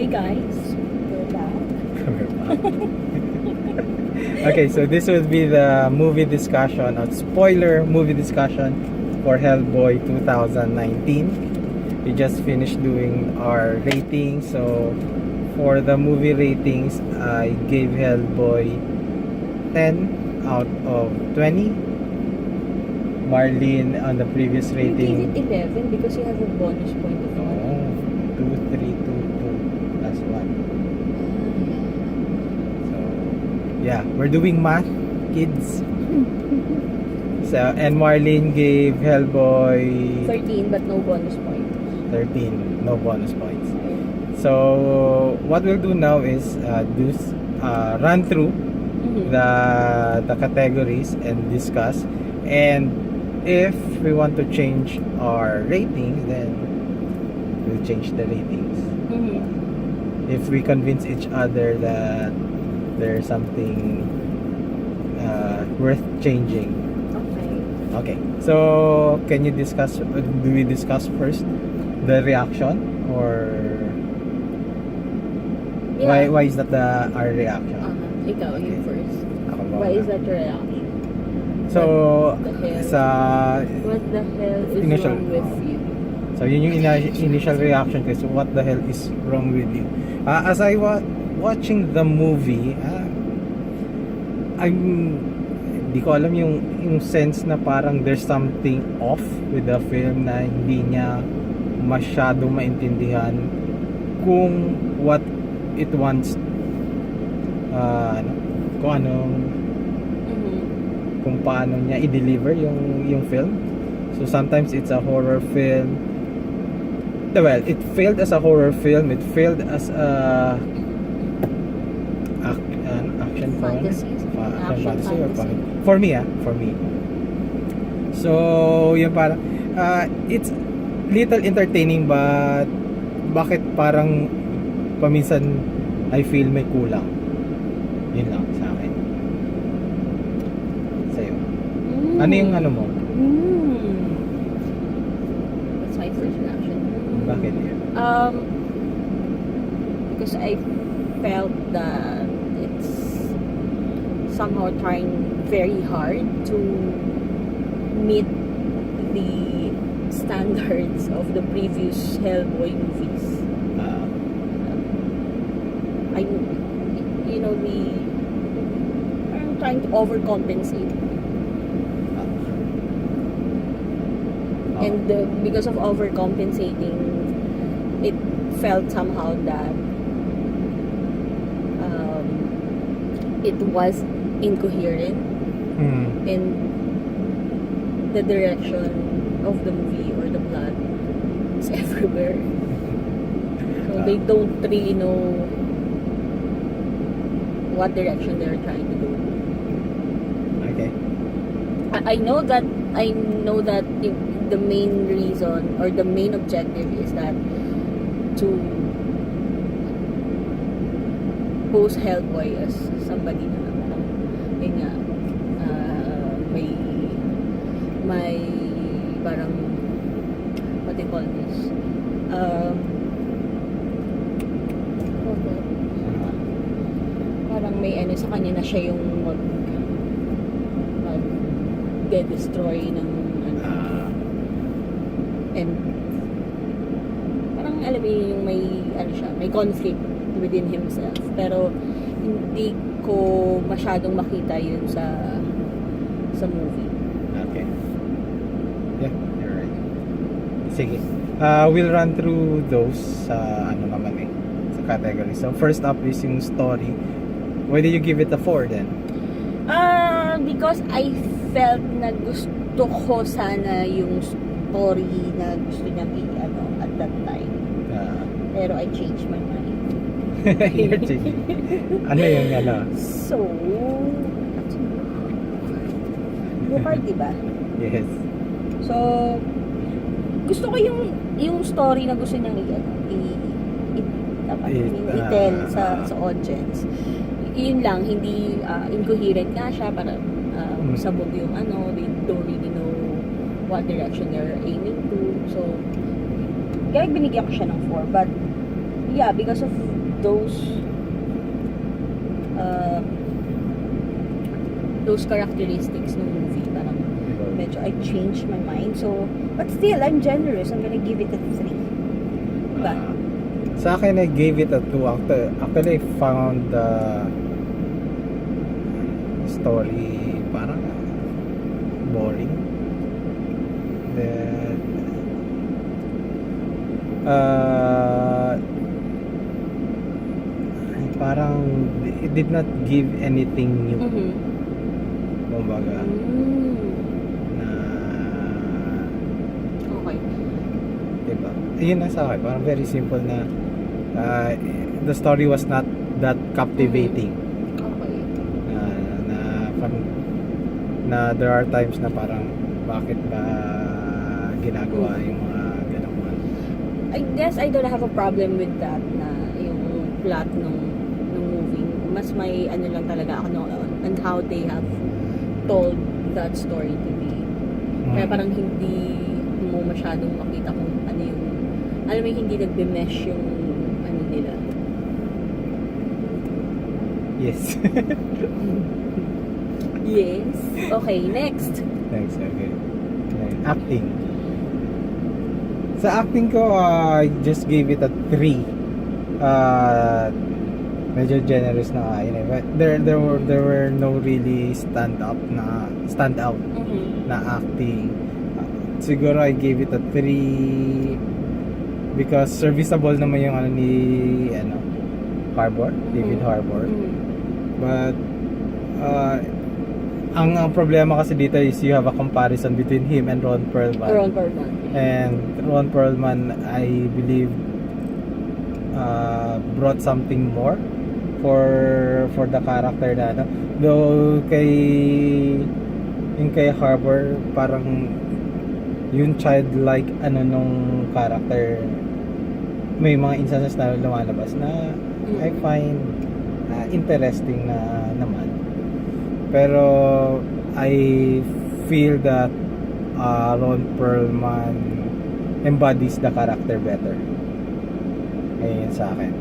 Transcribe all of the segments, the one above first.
Hey guys, we're back. Okay, so this would be the movie discussion, or spoiler movie discussion for Hellboy 2019. We just finished doing our ratings. So for the movie ratings, I gave Hellboy 10 out of 20. Marlene on the previous You rating. gave it 11 because you have a bonus point of Oh, 2, 3, 2, 2 plus 1. So, yeah, we're doing math, kids. So, and Marlene gave Hellboy 13 but no bonus point. 13, no bonus points. So, what we'll do now is run through the categories and discuss. And if we want to change our ratings, then we'll change the ratings. If we convince each other that there's something worth changing. Okay. So, can you discuss? Do we discuss first the reaction, or Yeah. why is that our reaction? Ikaw, you first. Ako Why muna. is that your reaction? So, What the hell? sa What the hell is Initial- wrong with you? So yun yung initial reaction ko. So what the hell is wrong with you? As I watching the movie, hindi ko alam yung sense na parang there's something off with the film, na hindi niya masyado maintindihan kung what it wants, kung anong, kung paano niya i-deliver yung film. So sometimes it's a horror film. Well, it failed as a horror film. It failed as a an action film. Fantasy. For me. So, yun parang it's little entertaining, but bakit parang paminsan I feel may kulang. Yun lang sa akin. Sa'yo. Ano yung ano mo? That's my first reaction. Bakit yun? Because I felt that it's somehow trying very hard to meet the standards of the previous Hellboy movies. I'm trying to overcompensate. And because of overcompensating, it felt somehow that it was incoherent in the direction of the movie, or the plot is everywhere. So they don't really know what direction they're trying to go. Okay. I know that the main reason, or the main objective, is that to pose Hellboy as somebody na yun nga, may parang, what do you call this, parang may ano sa kanya na siya yung mag-destroy ng and parang alam mo yung may ano siya, may conflict within himself, pero hindi ko masyadong makita yun sa movie. Okay. Yeah, you're right. Sige. We'll run through those sa sa category. So first up is yung story. Why did you give it a 4 then? Because I felt na gusto ko sana yung story na gusto niyang at that time. Pero I changed my mind. You're changing. Ano yung So, go part, diba? Yes. So, gusto ko yung story na gusto niyang i-tell sa audience. Yun lang, hindi incoherent nga siya, para sabog yung they don't really know what direction they're aiming to. So, kaya binigyan ko siya ng 4, but yeah, because of those uh, those characteristics ng movie, parang medyo I changed my mind. So, but still, I'm generous. I'm gonna give it a 3. Diba? Sa akin, I gave it a 2. Actually, I found the story parang boring. Then, parang it did not give anything new. Kumbaga, na Okay. diba? Yun na sa akin, parang very simple na the story was not that captivating. Okay. Na there are times na parang bakit ba ginagawa yung mga ganong mga I guess I don't have a problem with that na yung plot nung movie. Mas may ano lang talaga ako on how they have told that story to me. Kaya parang hindi mo masyadong makita kung ano yung alam mo hindi nagbe-mesh yung ano nila. yes. Yes. Okay, next. Thanks, okay. Acting. Sa acting ko, I just gave it a 3. Medyo generous na nga yun eh. But there were no really stand out na acting. Siguro I gave it a 3 because serviceable naman yung ano ni David Harbour. But ang problema kasi dito is you have a comparison between him and Ron Perlman. And Ron Perlman, I believe, brought something more for the character na ano. Though kay Harbour, parang yung childlike ano nung character, may mga instances na lumalabas na I find interesting na naman. Pero I feel that Ron Perlman embodies the character better. Ayun sa akin.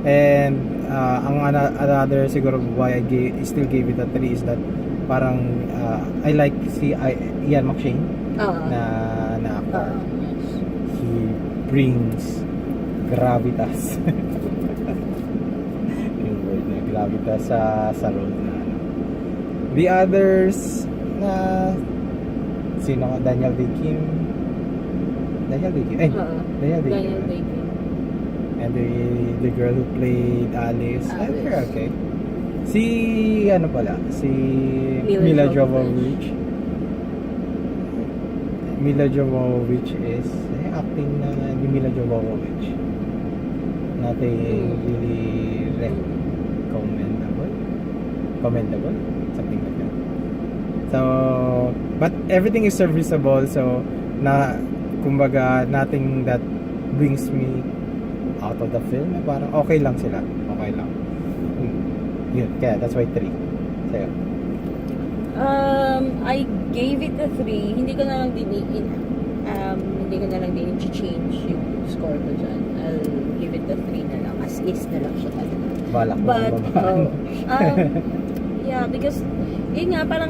And ang another siguro why I still gave it a 3 is that parang I like si Ian McShane na actor. He brings gravitas. Yung word na gravitas sa role na ano. The others na sino ka? Daniel Day Kim. Daniel Day Kim. And the girl who played Alice. They're okay. Si ano pala? Si Mila Jovovich. Mila Jovovich is acting na ni Mila Jovovich. Nothing really commendable, something like that. So, but everything is serviceable. So, kumbaga, nothing that brings me out of the film. Parang okay lang sila. Okay lang. Yun. Kaya, that's why 3. Sa'yo. I gave it a 3. Hindi ko na lang din i-change yung score ko dyan. I'll give it a 3 na lang. As is na lang siya talaga. Balak mo But, babaan. yeah, because, yun nga, parang,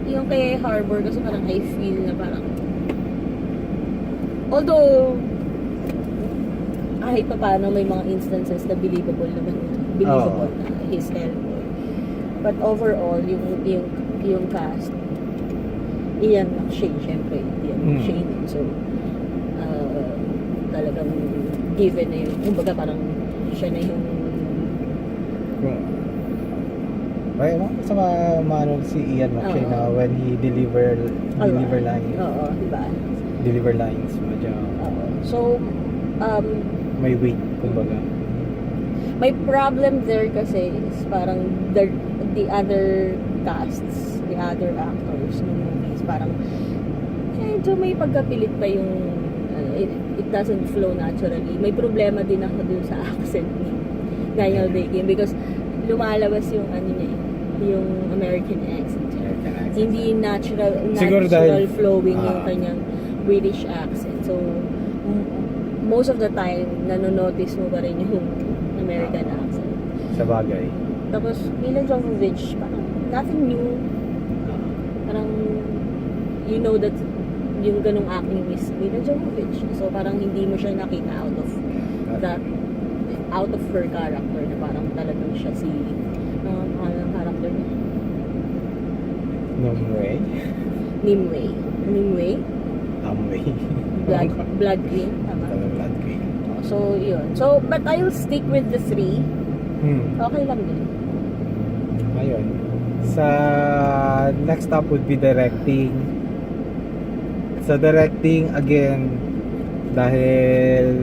yung kay Harbour, kasi parang I feel na parang, although, kahit pa paano may mga instances na believable na his Hellboy. But overall, yung cast, Ian McShane, syempre, Ian McShane. So, talagang given na yun. Kumbaga parang siya na yung sa maano si Ian McShane na when he deliver lines. Oo, diba? Deliver lines, medyo so, may weight, kumbaga. may problem there kasi is parang the other casts, the other actors ng movies, parang medyo may pagkapilit pa yung it doesn't flow naturally. May problema din ako dun sa accent ni Daniel Day-Kim because lumalabas yung ano niya, yung American accent. Hindi natural Siguro dahil flowing yung kanyang British accent. So most of the time, nanonotice mo pa rin yung American accent. Sa bagay. Tapos, Mila Jovovich, parang nothing new. Parang, you know that yung ganung acting is Mila Jovovich. So, parang hindi mo siya nakita out of her character na parang talagang siya si ang character niya. Nimue. Nimue. Amway. Blood Green. Tama. Blood Green. So, yun. So, but I'll stick with the 3. Okay lang din. Ayun. Sa next up would be directing. Sa directing, again, dahil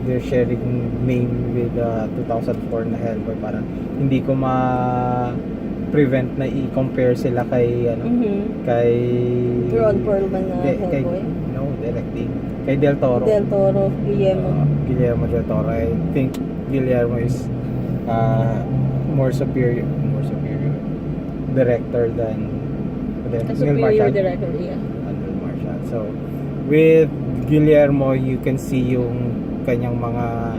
they're sharing name with 2004 na Hellboy, parang hindi ko ma-prevent na i-compare sila kay kay Ron Perlman na Hellboy. No, directing. Kay Del Toro. Guillermo del Toro. I think Guillermo is more superior director than Neil Marshall. Director, yeah. Neil Marshall. So, with Guillermo, you can see yung kanyang mga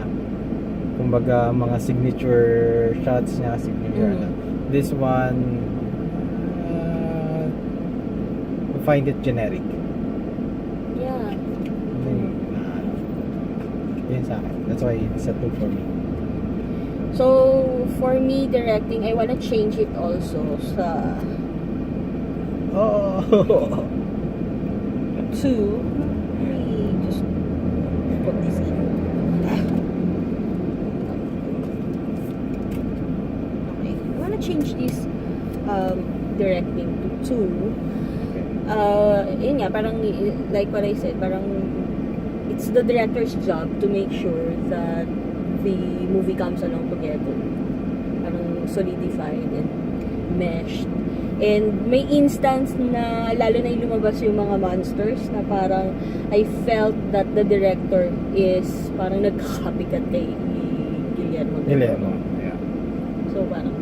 kumbaga mga signature shots niya, This one I find it generic. Yeah. Yun sa akin. That's why it's a 2 for me. So, for me, directing, I wanna change it also sa 2. Just put this in. Okay. I wanna change this directing to 2. Yun nga, parang like what I said, parang it's the director's job to make sure that the movie comes along together. Parang solidified and meshed. And may instance na lalo na yung lumabas yung mga monsters na parang I felt that the director is parang nagkakapikat kay Guillermo. Yeah. So parang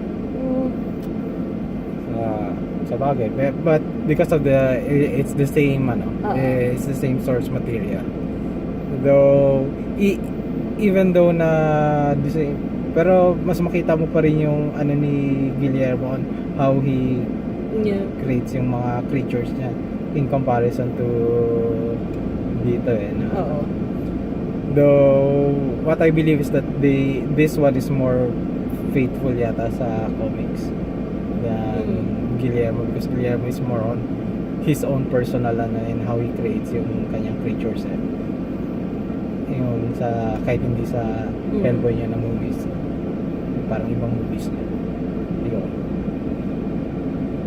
sa bagay. But because of it's the same it's the same source material. Though even though na the same, pero mas makita mo pa rin yung ni Guillermo on how he creates yung mga creatures niya in comparison to dito though what I believe is that this one is more faithful yata sa comics than Guillermo, because Guillermo is more on his own personal and how he creates yung kanyang creatures yung sa kahit hindi sa Hellboy niya na movies, parang ibang movies niya. Yun.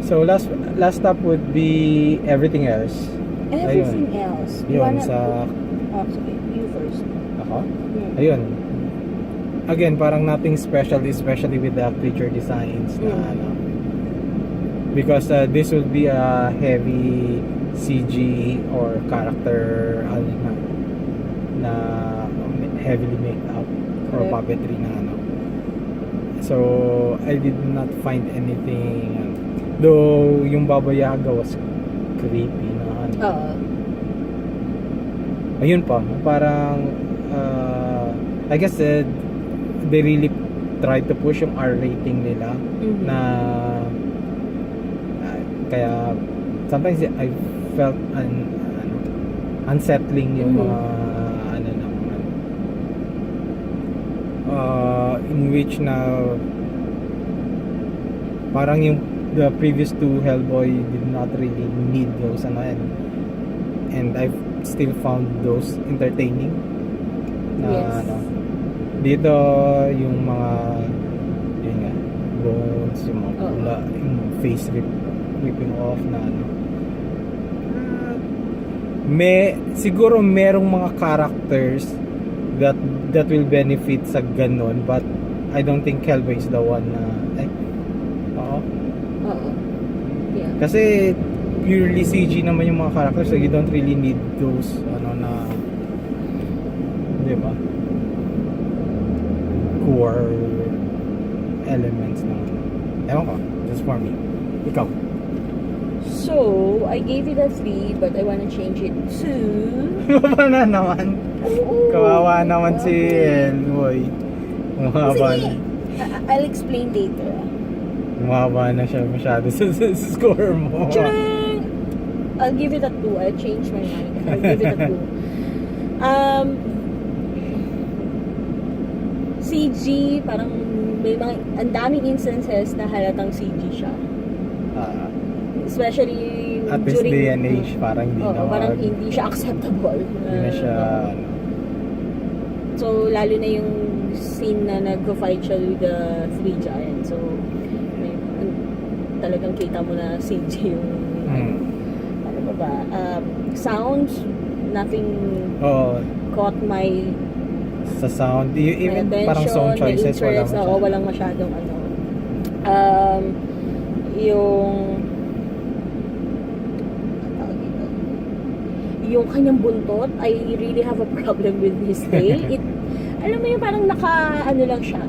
So last stop would be everything else. Everything else. Yun sa sorry, you first. Ako? Ayun. Again, parang nothing special, especially with the creature designs na because this would be a heavy CG or character na heavily made up or puppetry na so I did not find anything though yung Baba Yaga was creepy na ayun pa parang I guess they really tried to push yung R rating nila na kaya sometimes I felt unsettling yung mga in which na parang yung the previous 2 Hellboy did not really need those and I've still found those entertaining na dito yung mga yun nga bones, yung mga pula, yung face ripping off na siguro merong mga characters that will benefit sa ganon, but I don't think Hellboy is the one na yeah. Kasi purely CG naman yung mga characters, so you don't really need those na di ba core elements na ewan ko, just for me. Ikaw? So, I gave it a 3, but I wanna change it to... Baba na naman. Oo. Kawawa naman si Hellboy. Bumaba Sige, na. I'll explain later. Bumaba na siya masyado sa score mo. Tcharam! I'll give it a 2. I'll change my mind. I'll give it a 2. CG, parang may mga, ang daming instances na halatang CG siya. Especially At this during... day and age, parang hindi na parang hindi siya acceptable. Hindi na siya... So, lalo na yung scene na nag-fight siya with the 3 giants. So, talagang kita mo na CG yung... Ano ba ba? Sounds, nothing caught my... Sa sound, even parang song choices, walang masyadong ano. Yung kanyang buntot, I really have a problem with his tail. Alam mo yung parang ano lang siya,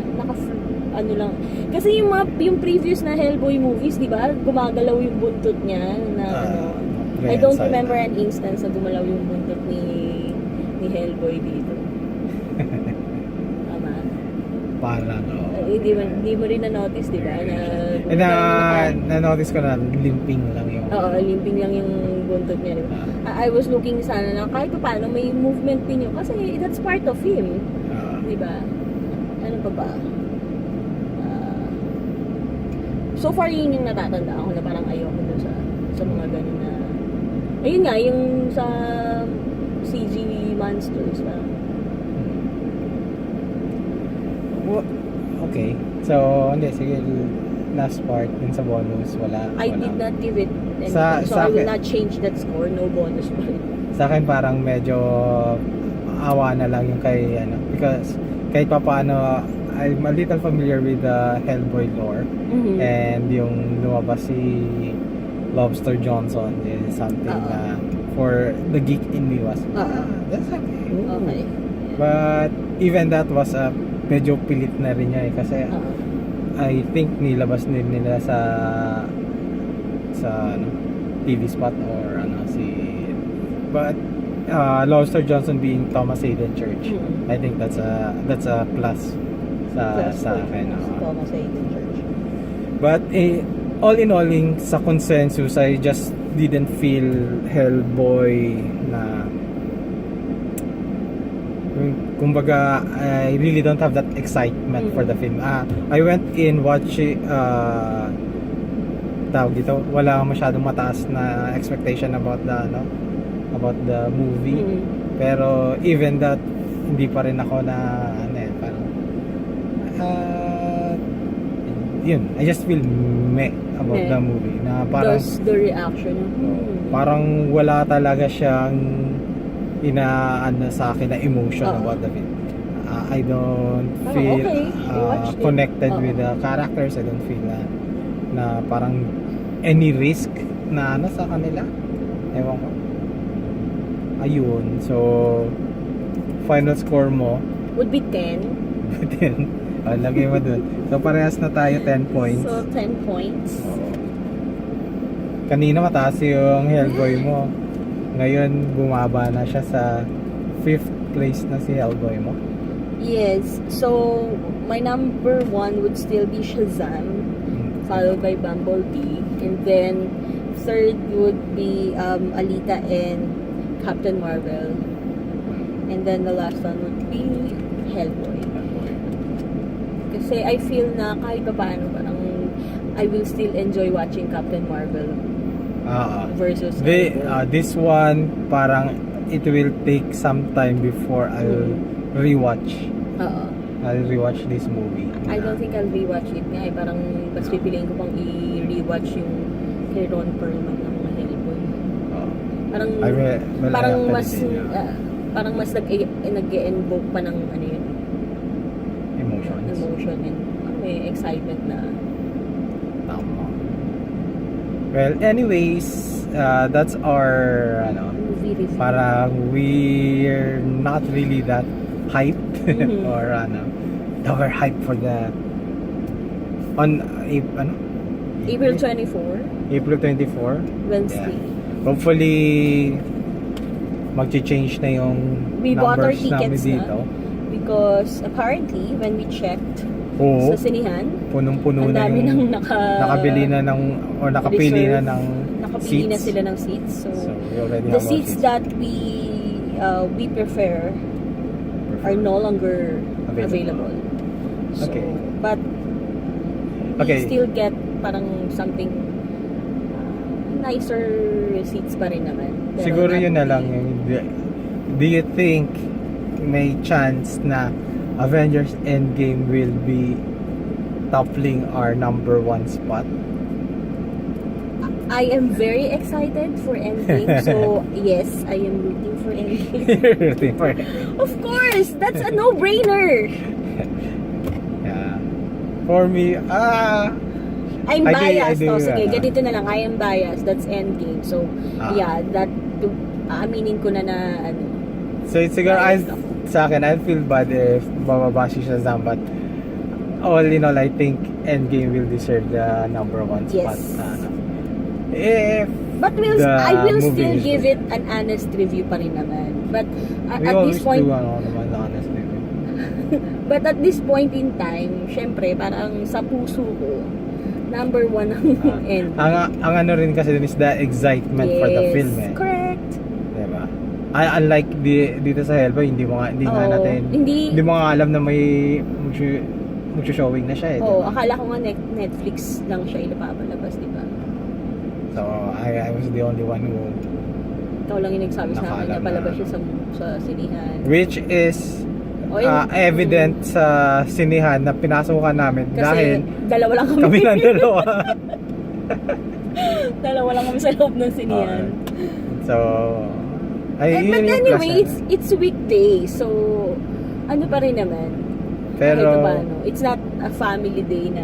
ano lang. Kasi yung previous na Hellboy movies, di ba? Gumagalaw yung buntot niya na I don't remember an instance na gumalaw yung buntot ni Hellboy dito. Tama. Parang, Hindi mo rin na-notice, di ba? Na-notice ko na limping lang yung... Oo, limping lang yung buntot niya. Diba? I was looking sana na kahit pa paano may movement din yun. Kasi that's part of him. Di ba? Ano pa ba? So far, yun yung natatandaan ko na parang ayoko dun sa mga ganun na... Ayun nga, yung sa CG monsters. Okay. So, hindi. Sige, last part dun sa bonus, wala. I did not give it anything. So I will not change that score. No bonus pa rin. Sa akin parang medyo awa na lang yung kay because kahit pa paano I'm a little familiar with the Hellboy lore, and yung lumabas si Lobster Johnson is something na for the geek in me was that's okay. Okay. But even that was medyo pilit na rin niya kasi I think nilabas din nila sa TV spot or but Lobster Johnson being Thomas Hayden Church, I think that's a plus sa akin. Thomas Hayden Church. But all in all, sa consensus, I just didn't feel Hellboy na kumbaga I really don't have that excitement for the film. I went in watching tawag dito, wala masyadong mataas na expectation about the movie. Pero even that, hindi pa rin ako na parang yun, I just feel meh about the movie na parang just the reaction. Parang wala talaga siyang inaano sa akin na emotion about the film. I don't feel connected with the characters. I don't feel na parang any risk na sa kanila. Ewan ko. Ayun. So final score mo would be 10. 10. Lagay mo dun. So parehas na tayo 10 points. So 10 points. Kanina mataas yung Hellboy mo. Ngayon bumaba na siya sa 5th place na si Hellboy mo. Yes. So my number 1 would still be Shazam, followed by Bumblebee, and then third would be Alita and Captain Marvel, and then the last one would be Hellboy. Kasi I feel na kahit pa paano parang I will still enjoy watching Captain Marvel versus this one parang it will take some time before I'll rewatch. I'll rewatch this movie. I don't think I'll rewatch it. Parang mas pipiliin ko pang i-rewatch yung kay Ron Perlman ng mga Hellboy. Parang mas nag-e-invoke pa ng yun, emotion and may excitement na. Tama. Well, anyways, that's our movie review. Parang we're not really that hyped or overhyped for the April 24, April 24. Wednesday. Hopefully, mag-change na yung We bought our numbers namin tickets dito. Because apparently, when we checked Oo, sa sinihan, punong-puno ang na dami yung nang nakabili na ng or nakapili na reserve. ng nakapili na seats. sila ng seats. So, we already the have our seats that we prefer are no longer available. So, Okay. but Okay. we still get parang something nicer seats pa rin naman. Pero Siguro that yun na would lang be- yung do you think may chance na Avengers Endgame will be toppling our number 1 spot? I am very excited for Endgame. So, yes, I am rooting for Endgame. Of course, that's a no-brainer. Yeah. For me, I'm I biased. do, Sige, ganito na lang. I am biased. That's Endgame. So, yeah, that aaminin ko na ano. so siguro biased ako. sa akin, I feel bad if bababa si Shazam, but all in all, I think Endgame will deserve the number 1 spot. Yes. If But the I will movie still is give good. it an honest review pa rin naman. But We at always this point, do naman, honestly. but at this point in time, syempre, parang sa puso ko, number 1 ang Endgame. Ang ano rin kasi dun is the excitement for the film Correct. Diba? Unlike dito sa Hellboy, hindi nga natin Hindi mo nga alam na may mag-showing na siya Oo, diba? akala ko nga Netflix lang siya ilapapalabas, di ba? So, I was the only one who Ikaw lang yung nagsabi sa akin na Nakaalam palabas na. siya sa sinihan. which is O, evident sa sinihan na pinasukan namin Kasi dahil dalawa lang kami. kami lang dalawa. Dalawa lang kami sa loob ng sinihan. So, But yun yung plus anyway, na. it's weekday. So, ano pa rin naman. Pero, kahit pa paano, it's not a family day na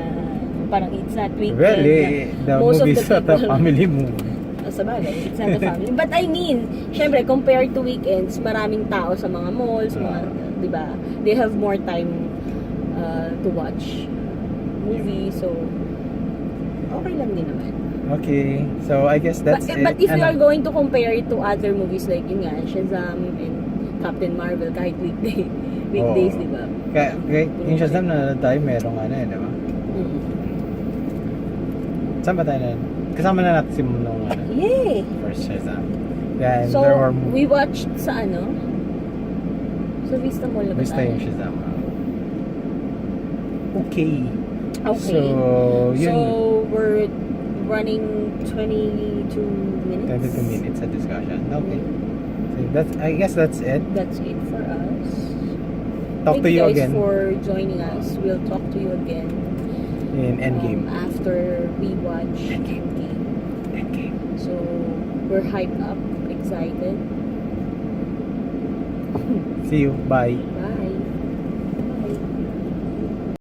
parang it's not weekend. really, the most of movie the is not a people- family movie. Sa bagay, it's not a family. But I mean, syempre, compared to weekends, maraming tao sa mga malls, mga, di ba? They have more time to watch movie. So, okay lang din naman. Okay, so I guess that's it. But if you are Ano? going to compare it to other movies like yun nga, Shazam and Captain Marvel, kahit weekdays, Oo. di ba? Yung Shazam na tayo, merong ano di ba? Mm. Saan ba tayo na? Kasama na natin si Moon nung Yay! first Shazam. Then So, there were we watched sa ano? Sa Vista Mall na ba Basta tayo? yung Shazam. Okay. Okay. So, yun. So, we're running 22 minutes. 22 minutes sa discussion. Okay. So that's, I guess that's it. That's it for us. Talk Thank to you guys again for joining us. We'll talk to you again in Endgame. after we watch Endgame. Endgame. So, we're hyped up, excited. See you. Bye. Bye.